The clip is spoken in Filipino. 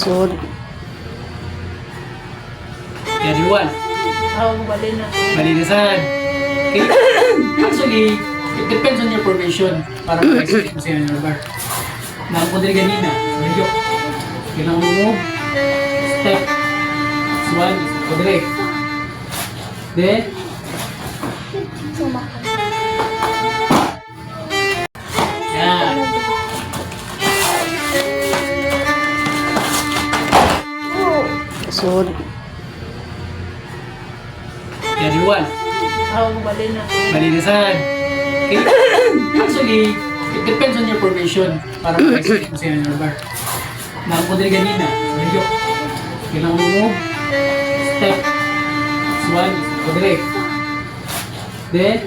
Sud. Everyone, Bali na. malinisan. Okay? Actually, it depends on your probation. Para ma-explain ko sa inyo yung bar. Nakapun din ganina. Medyo. Kailangan mo move. Step. Swan. Kodre. Then, yan. Sud. Everyone, Bali na. malinisan. Okay? Actually, it depends on your probation. Para ma-explain ko sa inyo yung bar. Nakapun din ganina. Medyo. Kailangan mo move. Step. Swan. Kodre. Then,